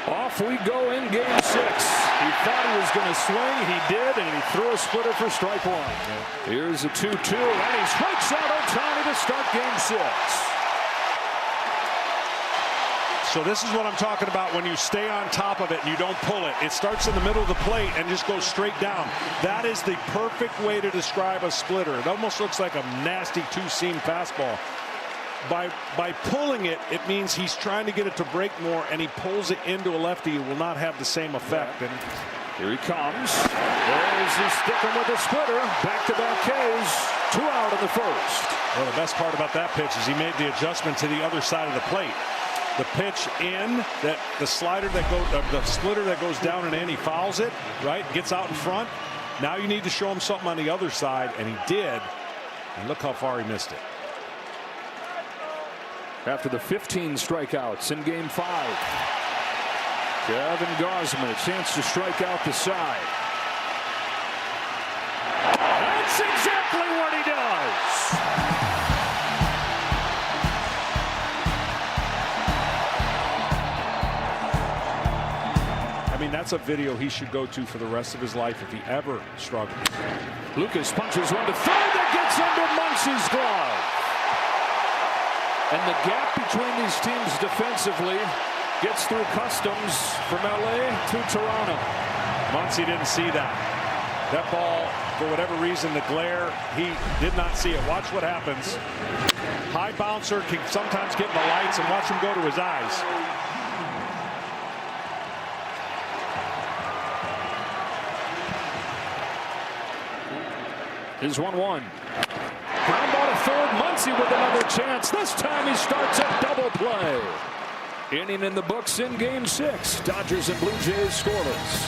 Off we go in game 6. He thought he was going to swing. He did, and he threw a splitter for strike 1. Here's a 2-2, and he strikes out Ohtani to start game 6. So this is what I'm talking about when you stay on top of it and you don't pull it. It starts in the middle of the plate and just goes straight down. That is the perfect way to describe a splitter. It almost looks like a nasty two-seam fastball. By pulling it, it means he's trying to get it to break more, and he pulls it into a lefty. It will not have the same effect. And here he comes. There's the sticking with the splitter. Back-to-back Ks. 2 out in the first. Well, the best part about that pitch is he made the adjustment to the other side of the plate. The pitch in, that the slider that goes, the splitter that goes down and in, he fouls it, right? Gets out in front. Now you need to show him something on the other side, and he did. And look how far he missed it. After the 15 strikeouts in game 5, Kevin Gausman a chance to strike out the side. That's exactly what he does. I mean, that's a video he should go to for the rest of his life if he ever struggles. Lucas punches one to third that gets under Muncy's glove. And the gap between these teams defensively gets through Customs from LA to Toronto. Muncy didn't see that. That ball, for whatever reason, the glare, he did not see it. Watch what happens. High bouncer can sometimes get in the lights, and watch him go to his eyes. Is 1-1. Ground ball to third. Muncy with another chance. This time he starts a double play. Inning in the books in game 6. Dodgers and Blue Jays scoreless.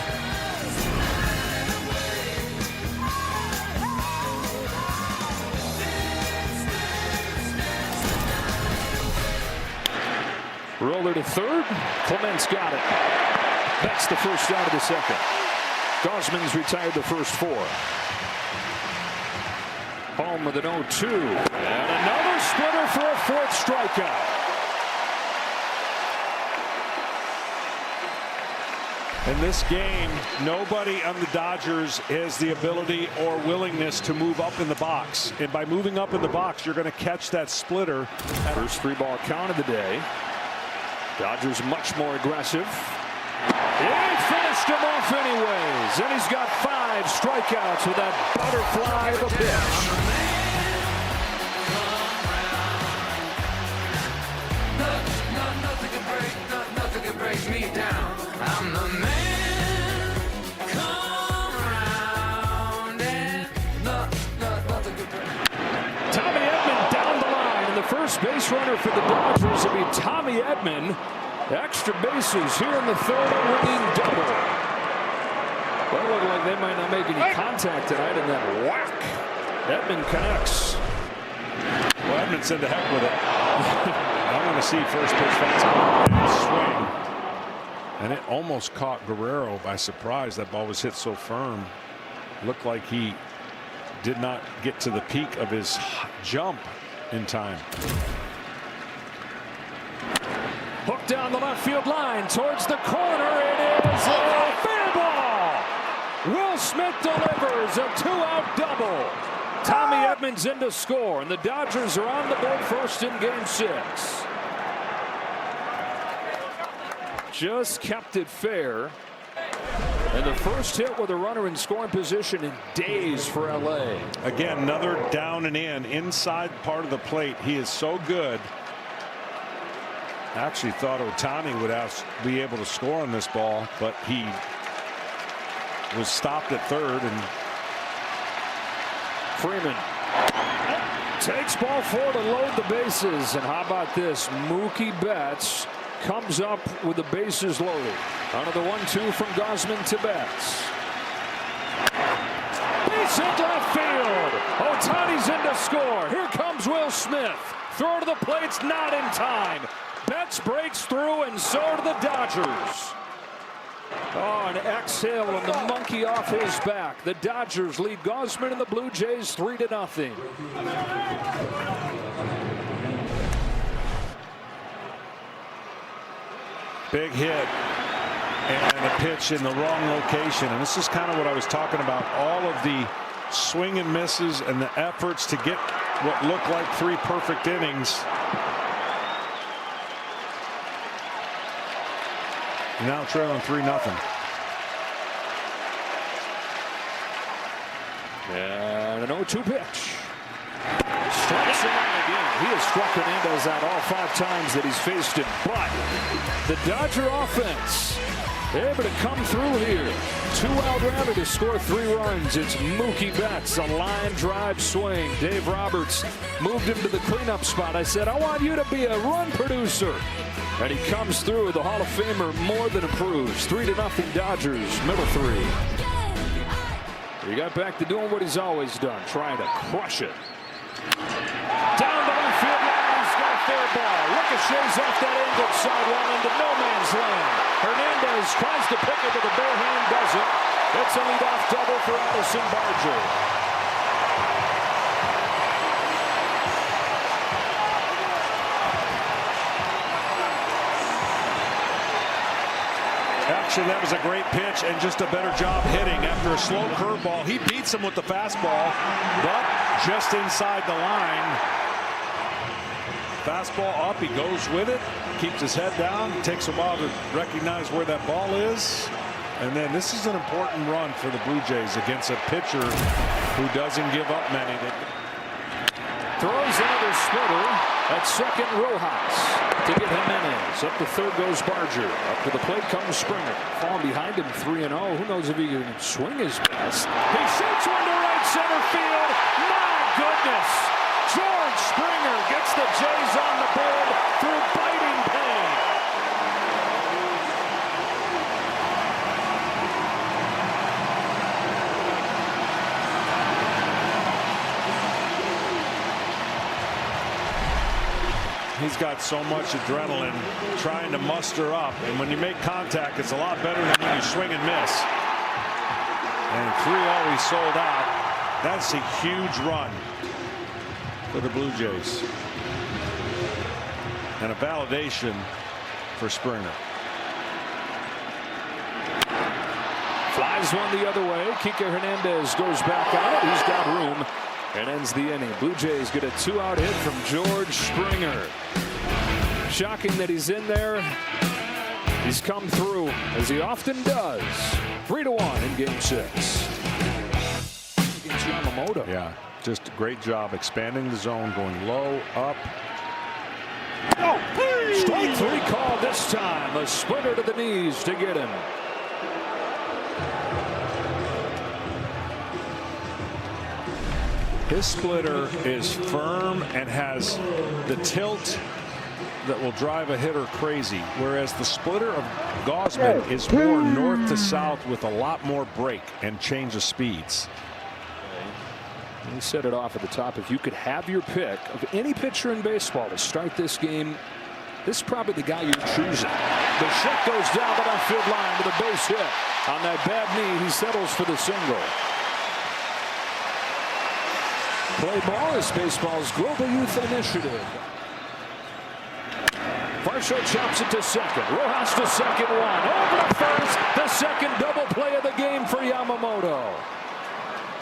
Roller to third. Clement's got it. That's the first out of the second. Gausman's retired the first 4. Home with an 0-2. And another splitter for a 4th strikeout. In this game, nobody on the Dodgers has the ability or willingness to move up in the box. And by moving up in the box, you're going to catch that splitter. First 3-ball count of the day. Dodgers much more aggressive. He finished him off anyways, and he's got 5 strikeouts with that butterfly of a pitch. Nothing can break me down. I'm the man. Come around and nothing can break. Tommy Edman down the line, and the first base runner for the Dodgers will be Tommy Edman. Extra bases here in the 3rd, a winning double. Well, look like they might not make any contact tonight, and then whack. Edman connects. Well, Edman said to heck with it. I want to see first pitch fastball and swing. And it almost caught Guerrero by surprise. That ball was hit so firm. Looked like he did not get to the peak of his jump in time. Hooked down the left field line towards the corner. It is a fair ball. Will Smith delivers a 2-out double. Tommy Edman's in to score, and the Dodgers are on the board first in game 6. Just kept it fair. And the first hit with a runner in scoring position in days for LA. Again, another down and in inside part of the plate. He is so good. I actually thought Ohtani would be able to score on this ball, but he was stopped at third, and Freeman takes ball 4 to load the bases. And how about this? Mookie Betts comes up with the bases loaded. Under the 1-2 from Gausman to Betts. Base hit left field. Ohtani's in to score. Here comes Will Smith. Throw to the plate's not in time. Betts breaks through, and so do the Dodgers. Oh, an exhale and the monkey off his back. The Dodgers lead Gausman and the Blue Jays 3-0. big hit. and a pitch in the wrong location. And this is kind of what I was talking about. All of the swing and misses and the efforts to get what looked like 3 perfect innings. Now trailing 3-0. And an 0-2 pitch. Strikes him out again. He has struck Hernandez out all 5 times that he's faced him. But the Dodger offense able to come through here. 2-out rally to score 3 runs. It's Mookie Betts, a line drive swing. Dave Roberts moved him to the cleanup spot. I said, I want you to be a run producer. And he comes through. The Hall of Famer more than approves. 3-0 Dodgers, middle 3. He got back to doing what he's always done, trying to crush it. Down the left field line, he's got a fair ball. Ricochets off that angled sidewall into no man's land. Hernandez tries to pick it with a bare hand, doesn't. It's a leadoff double for Addison Barger. Actually, that was a great pitch and just a better job hitting. After a slow curveball, he beats him with the fastball, but just inside the line. Fastball up, he goes with it, keeps his head down, takes a while to recognize where that ball is. And then this is an important run for the Blue Jays against a pitcher who doesn't give up many. Throws another splitter at second, Rojas to get Jimenez. Up to third goes Barger. Up to the plate comes Springer. Falling behind him 3-0. Who knows if he can swing his best. He shoots one to right center field. My goodness. George Springer gets the Jays on the board through biting pain. He's got so much adrenaline trying to muster up, and when you make contact, it's a lot better than when you swing and miss. And 3-0, he sold out. That's a huge run for the Blue Jays, and a validation for Springer. Flies one the other way. Kike Hernandez goes back out. He's got room and ends the inning. Blue Jays get a 2-out hit from George Springer. Shocking that he's in there. He's come through, as he often does. 3-1 in Game 6. Against Yamamoto. Yeah, just a great job expanding the zone, going low, up. Oh, strike 3 call this time. A splitter to the knees to get him. His splitter is firm and has the tilt that will drive a hitter crazy, whereas the splitter of Gausman is more north to south with a lot more break and change of speeds. He set it off at the top. If you could have your pick of any pitcher in baseball to start this game, this is probably the guy you're choosing. The shot goes down the left field line with a base hit. On that bad knee, he settles for the single. Play ball is baseball's global youth initiative. Varsho chops it to second. Rojas to second, 1 over to first. The second double play of the game for Yamamoto.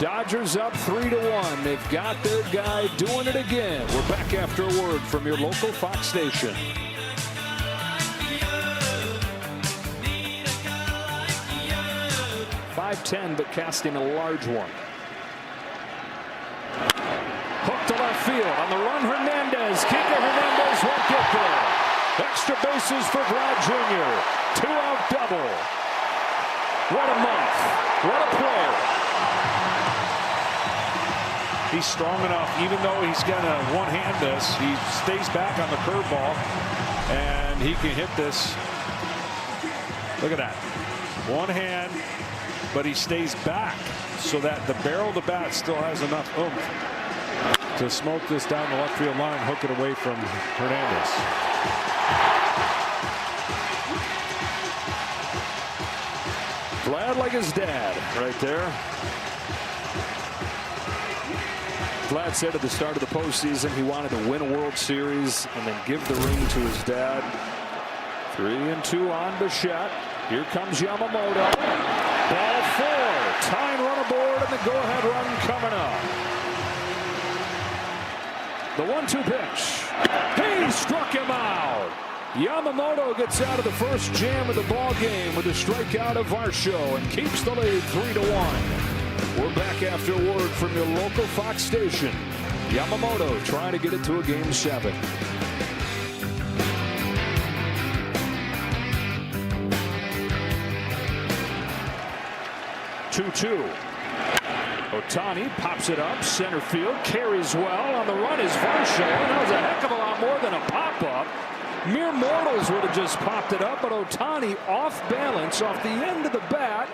Dodgers up 3-1. They've got their guy doing it again. We're back after a word from your local Fox station. .510, but casting a large one. Hook to left field. On the run, Hernandez. Kike Hernandez won't get there. Extra bases for Vlad Jr. 2-out double. What a month. What a player. He's strong enough, even though he's going to one-hand this, he stays back on the curveball, and he can hit this. Look at that. One hand, but he stays back so that the barrel of the bat still has enough oomph to smoke this down the left field line, hook it away from Hernandez. Vlad like his dad right there. Vlad said at the start of the postseason he wanted to win a World Series and then give the ring to his dad. 3-2 on Bichette. Here comes Yamamoto. Ball 4. Tying run aboard and the go-ahead run coming up. The 1-2 pitch. He struck him out. Yamamoto gets out of the first jam of the ball game with a strikeout of Varsho and keeps the lead 3-1. We're back after word from your local Fox station. Yamamoto trying to get it to a game 7. Two. Ohtani pops it up center field, carries well. On the run is Varsho. That was a heck of a lot more than a pop-up. Mere mortals would have just popped it up, but Ohtani off balance off the end of the bat,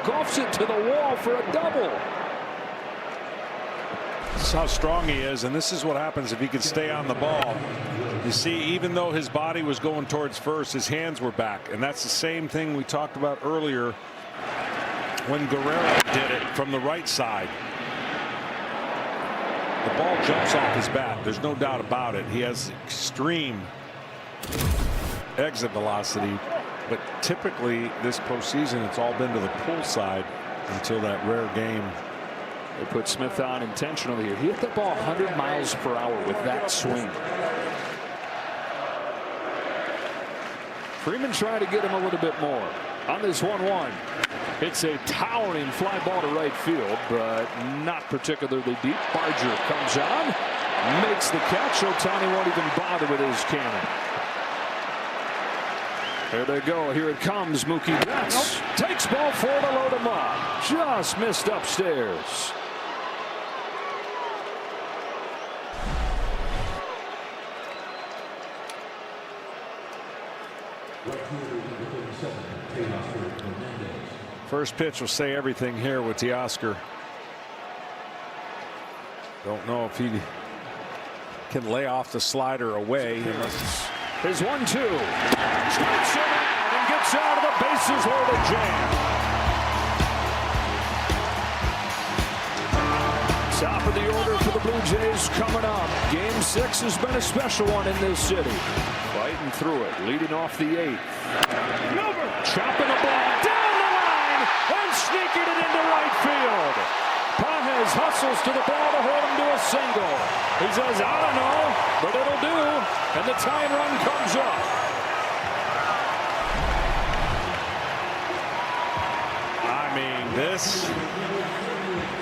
golfs it to the wall for a double. This is how strong he is, and this is what happens if he can stay on the ball. You see, even though his body was going towards first, his hands were back, and that's the same thing we talked about earlier when Guerrero did it from the right side. The ball jumps off his bat. There's no doubt about it. He has extreme exit velocity, but typically this postseason it's all been to the pull side until that rare game. They put Smith on intentionally here. He hit the ball 100 miles per hour with that swing. Freeman trying to get him a little bit more on this 1-1. It's a towering fly ball to right field, but not particularly deep. Barger comes on, makes the catch. Ohtani won't even bother with his cannon. There they go. Here it comes. Mookie Betts takes ball 4 to load him up. Just missed upstairs. First pitch will say everything here with Teoscar. Don't know if he can lay off the slider away. His 1-2. Strikes him out and gets out of the bases loaded jam. Top of the order for the Blue Jays coming up. Game 6 has been a special one in this city. Fighting through it, leading off the 8th. Chopping the ball down the line and sneaking it into right field. Pages hustles to the ball to hold him to a single. He says, I don't know, but it'll do. And the tying run comes up. I mean, this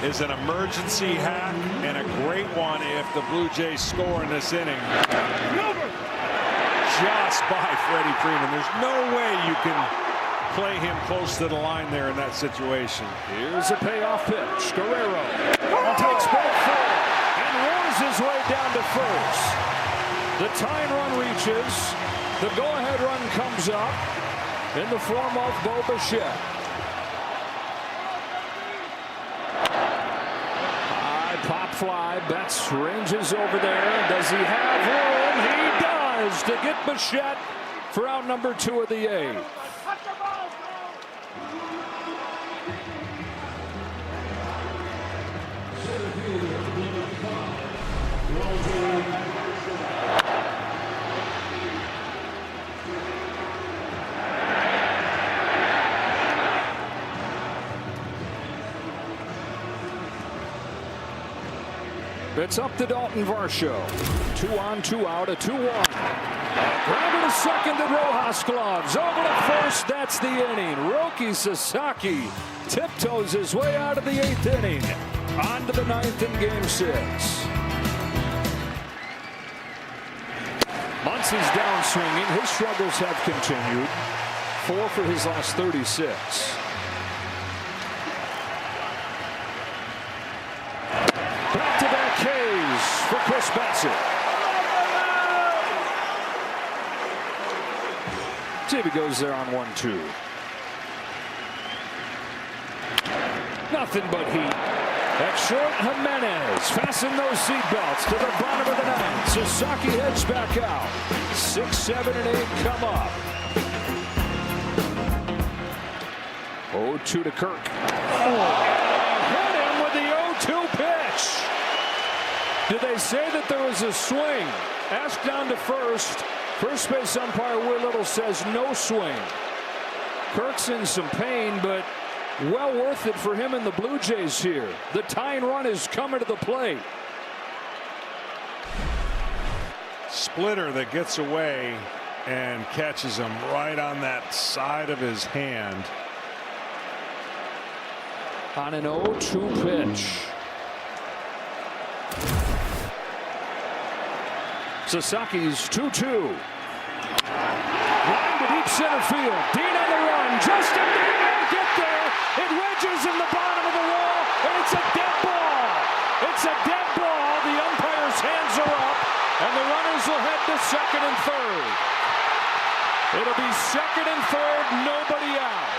is an emergency hack and a great one if the Blue Jays score in this inning. Just by Freddie Freeman. There's no way you can play him close to the line there in that situation. Here's a payoff pitch. Guerrero takes ball 4 and roars his way down to first. The tying run reaches. The go-ahead run comes up in the form of Bo Bichette. High pop fly. Betts ranges over there. Does he have room? He does to get Bichette for out number 2 of the 8th. It's up to Dalton Varsho. 2 on, 2 out, a 2-1. Gravity to second, and Rojas gloves over to first. That's the inning. Roki Sasaki tiptoes his way out of the 8th inning. On to the 9th in Game 6. Muncy's down swinging. His struggles have continued. 4 for his last 36. Back-to-back Ks for Chris Bassett. See if he goes there on 1-2. Nothing but heat. At short, Jimenez. Fasten those seatbelts to the bottom of the 9th. Sasaki heads back out. 6, 7, and 8 come up. 0-2 to Kirk. Hit him with the 0-2 pitch. Did they say that there was a swing? Asked down to first. First base umpire Will Little says no swing. Kirk's in some pain, but well worth it for him and the Blue Jays here. The tying run is coming to the plate. Splitter that gets away and catches him right on that side of his hand. On an 0-2 pitch. Sasaki's 2-2. Line to deep center field. Dean on the run. Justin Dean won't get there. It wedges in the bottom of the wall, and it's a dead ball. It's a dead ball. The umpire's hands are up, and the runners will head to second and third. It'll be second and third, nobody out.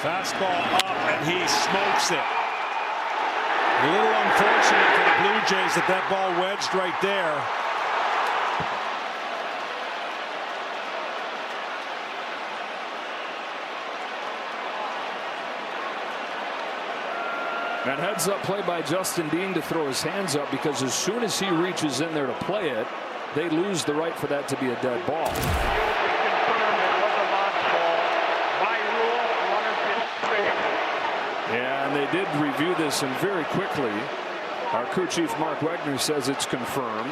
Fastball up, and he smokes it. A little unfortunate for the Blue Jays that that ball wedged right there. And heads up play by Justin Dean to throw his hands up, because as soon as he reaches in there to play it, they lose the right for that to be a dead ball. Yeah, and they did review this, and very quickly our crew chief Mark Wegner says it's confirmed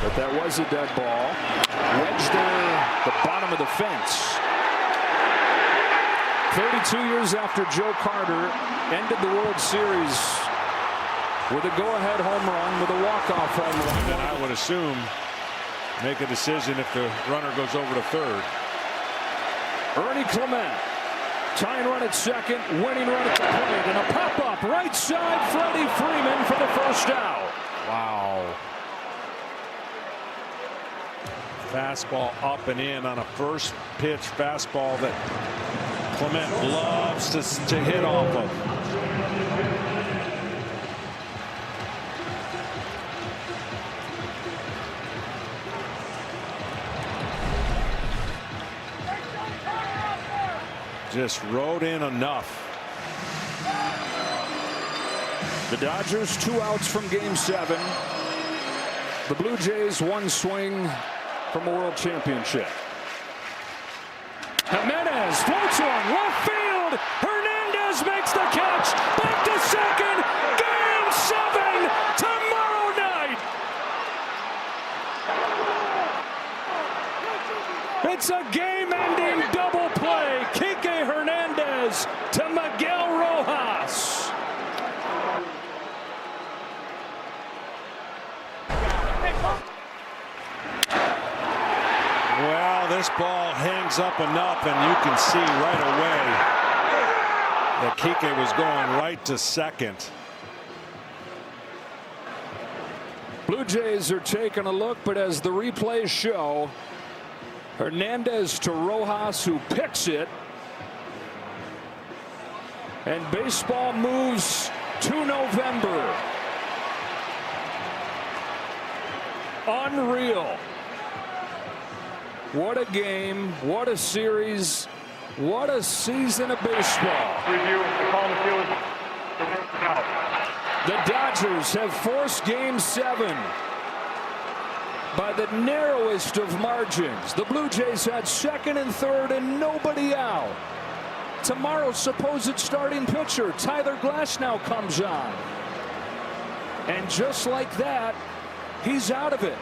that that was a dead ball. Wedged there, the bottom of the fence. 32 years after Joe Carter ended the World Series with a go-ahead home run, with a walk-off home run. And then I would assume make a decision if the runner goes over to third. Ernie Clement, tying run at second, winning run at the plate, and a pop-up right side, Freddie Freeman for the first out. Wow. Fastball up and in on a first pitch fastball that Clement loves to hit off of. Just rode in enough. The Dodgers 2 outs from Game 7. The Blue Jays 1 swing from a World Championship. Jimenez floats one, left field. Hernandez makes the catch. Back to second. Game 7 tomorrow night. It's a game-ending double play. Kike Hernandez to Miguel Rojas. Well, this ball hangs up enough, and you can see right away that Kike was going right to second. Blue Jays are taking a look, but as the replays show, Hernandez to Rojas, who picks it, and baseball moves to November. Unreal. What a game, what a series, what a season of baseball. Review, the call on the field is The Dodgers have forced Game 7 by the narrowest of margins. The Blue Jays had second and third and nobody out. Tomorrow's supposed starting pitcher, Tyler Glasnow, comes on. And just like that, he's out of it.